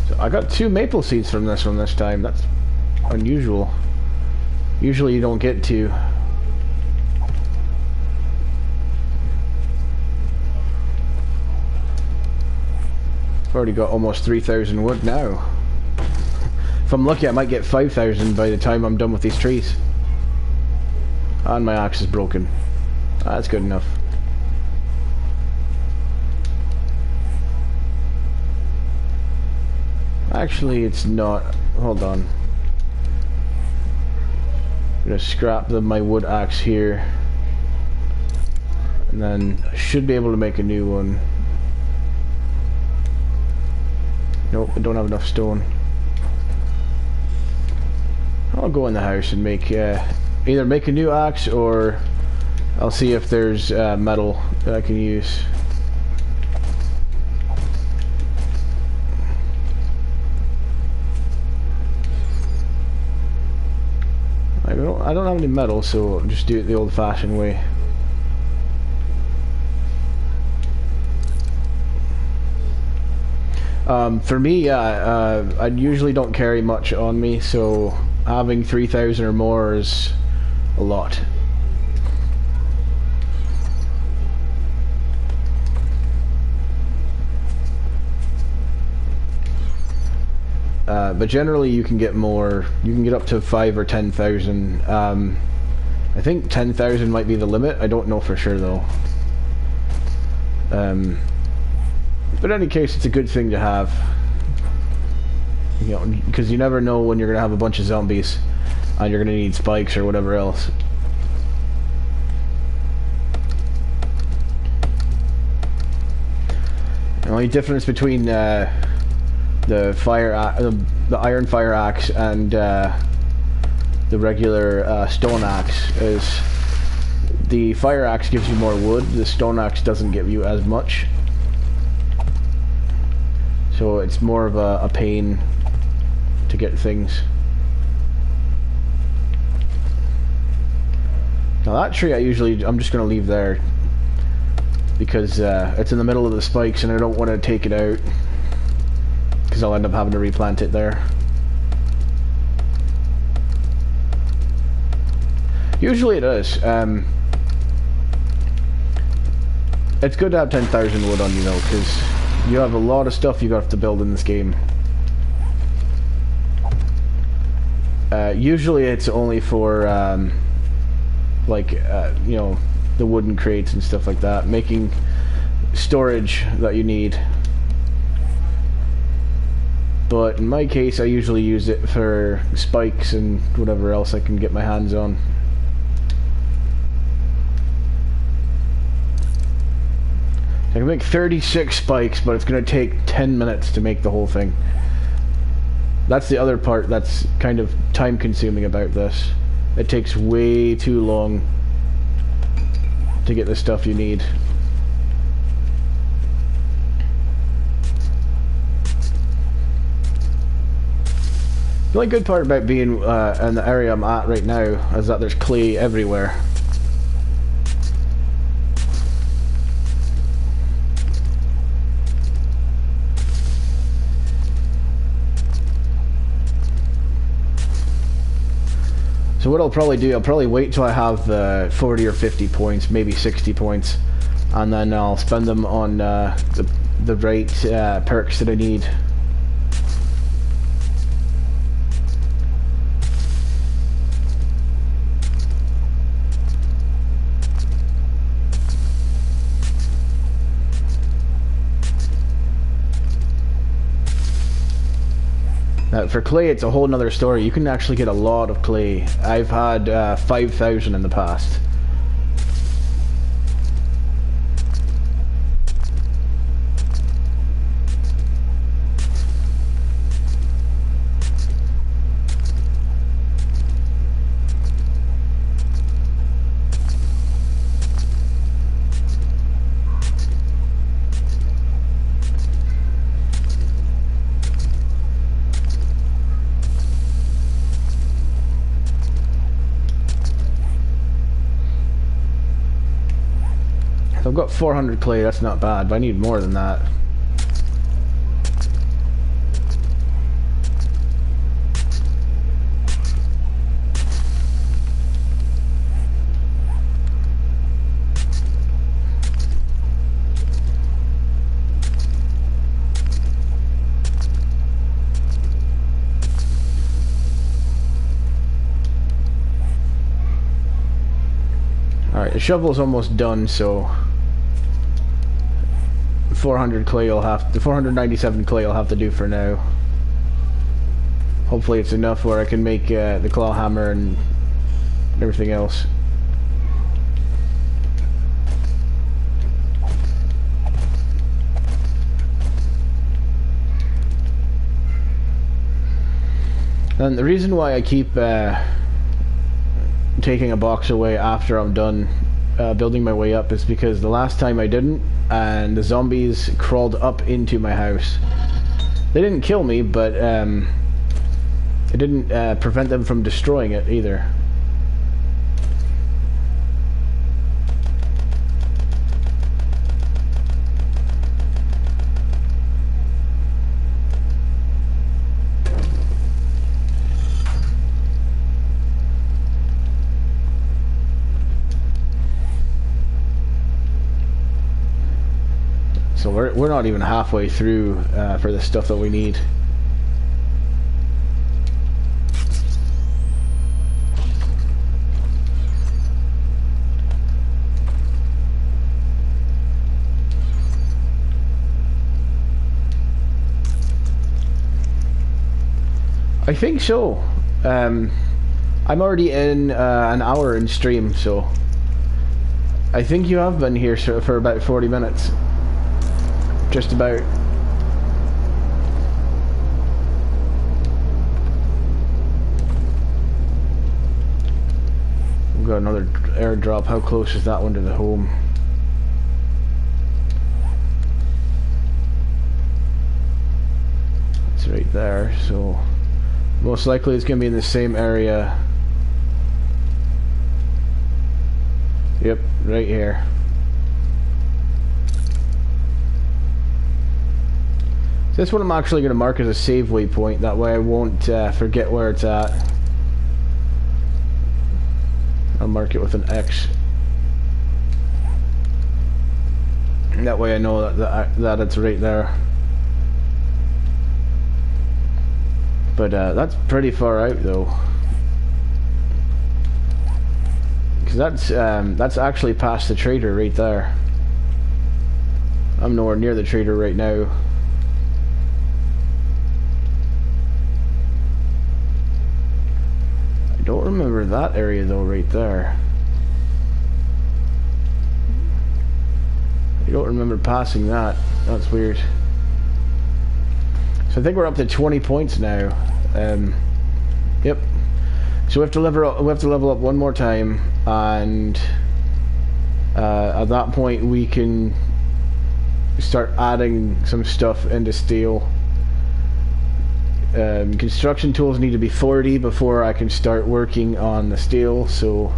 So I got 2 maple seeds from this one this time. That's unusual. Usually you don't get 2. I've already got almost 3,000 wood now. If I'm lucky I might get 5,000 by the time I'm done with these trees. And my axe is broken. That's good enough. Actually it's not. Hold on. I'm gonna scrap my wood axe here. And then I should be able to make a new one. Nope, I don't have enough stone. I'll go in the house and make either make a new axe or I'll see if there's metal that I can use. I don't have any metal, so I'll just do it the old-fashioned way. For me, yeah, I usually don't carry much on me, so having 3,000 or more is a lot. But generally you can get more. You can get up to 5,000 or 10,000. I think 10,000 might be the limit. I don't know for sure though. But in any case, it's a good thing to have. You know, because you never know when you're going to have a bunch of zombies and you're going to need spikes or whatever else. The only difference between the iron fire axe and the regular stone axe is the fire axe gives you more wood. The stone axe doesn't give you as much. So it's more of a pain to get things. Now that tree I'm just going to leave there because it's in the middle of the spikes and I don't want to take it out because I'll end up having to replant it there. Usually it is. It's good to have 10,000 wood on you though, because you have a lot of stuff you have to build in this game. Usually it's only for like you know, the wooden crates and stuff like that, making storage that you need. But in my case, I usually use it for spikes and whatever else I can get my hands on. I can make 36 spikes, but it's going to take 10 minutes to make the whole thing. That's the other part that's kind of time consuming about this. It takes way too long to get the stuff you need. The only good part about being in the area I'm at right now is that there's clay everywhere. So what I'll probably do, I'll probably wait till I have 40 or 50 points, maybe 60 points, and then I'll spend them on the right perks that I need. For clay, it's a whole nother story. You can actually get a lot of clay. I've had 5,000 in the past. I've got 400 clay, that's not bad, but I need more than that. Alright, the shovel's almost done, so 400 clay will have to, 497 clay will have to do for now. Hopefully it's enough where I can make the claw hammer and everything else. And the reason why I keep taking a box away after I'm done building my way up is because the last time I didn't, and the zombies crawled up into my house. They didn't kill me, but it didn't prevent them from destroying it either. So we're not even halfway through for the stuff that we need. I think so. I'm already in an hour in stream, so I think you have been here for about 40 minutes. Just about. We've got another airdrop. How close is that one to the home? It's right there, so most likely it's going to be in the same area. Yep, right here. So this one I'm actually going to mark as a save waypoint, that way I won't forget where it's at. I'll mark it with an X. And that way I know that it's right there. But that's pretty far out though. Because that's actually past the trader right there. I'm nowhere near the trader right now. I don't remember that area though right there. I don't remember passing that. That's weird. So I think we're up to 20 points now. Yep. So we have to level up one more time, and at that point we can start adding some stuff into steel. Construction tools need to be 40 before I can start working on the steel, so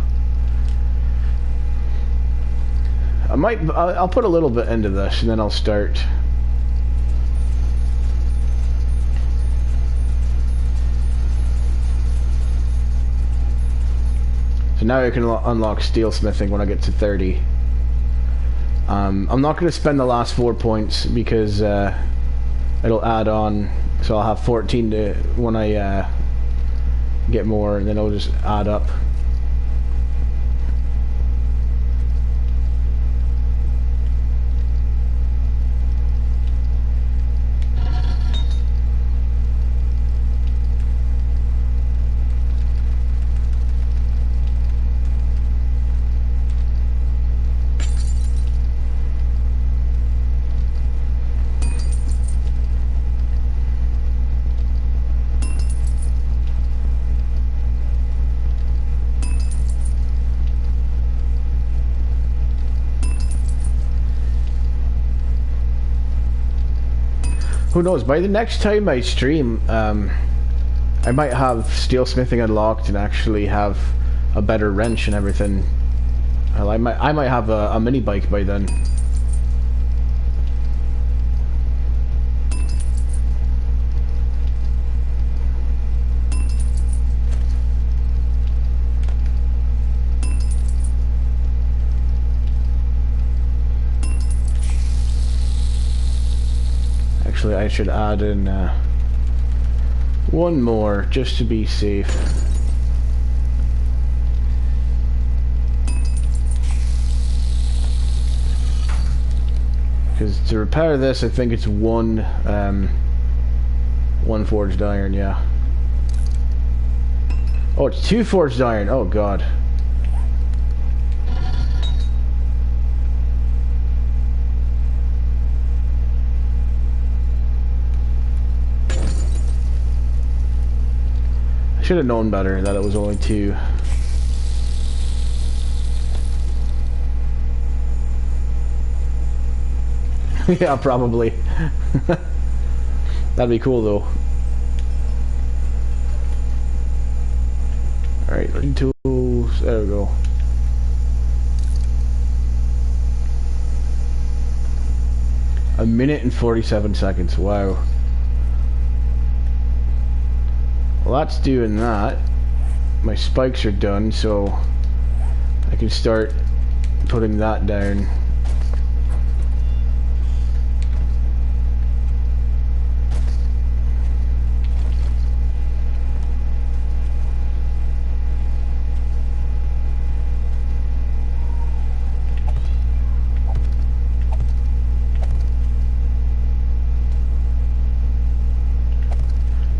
I'll put a little bit into this and then I'll start. So now I can unlock steel smithing when I get to 30. I'm not going to spend the last 4 points because it'll add on, so I'll have 14 to when I get more, and then it'll just add up. Who knows, by the next time I stream, I might have steelsmithing unlocked and actually have a better wrench and everything. I might have a mini bike by then. Actually, I should add in one more just to be safe. Because to repair this, I think it's one forged iron, yeah. Oh, it's 2 forged iron. Oh god. I should have known better that it was only 2. Yeah, probably. That'd be cool though. Alright, learning tools. There we go. A minute and 47 seconds. Wow. Well, that's doing that. My spikes are done, so I can start putting that down.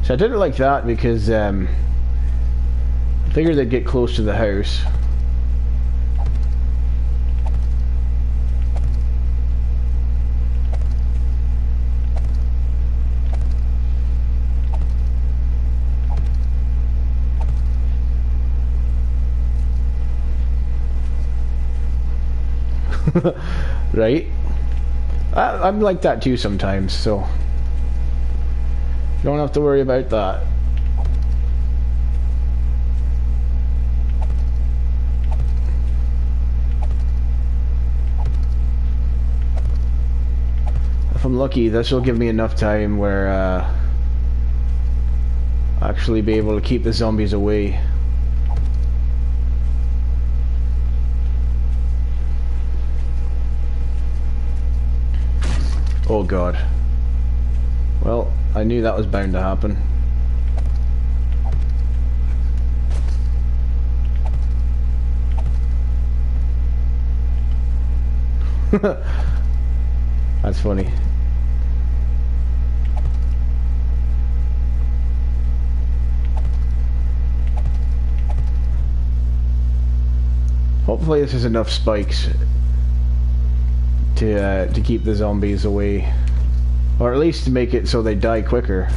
So I did it like that because I figured they'd get close to the house. Right? I'm like that too sometimes, so you don't have to worry about that. If I'm lucky, this will give me enough time where I'll actually be able to keep the zombies away. Oh god. Well, I knew that was bound to happen. That's funny. Hopefully this is enough spikes to keep the zombies away, or at least to make it so they die quicker.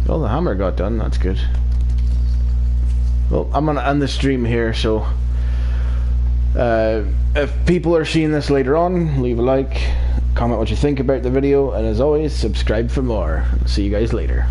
Well, the hammer got done, that's good. Well, I'm gonna end the stream here, so if people are seeing this later on, leave a like, comment what you think about the video, and as always, subscribe for more. See you guys later.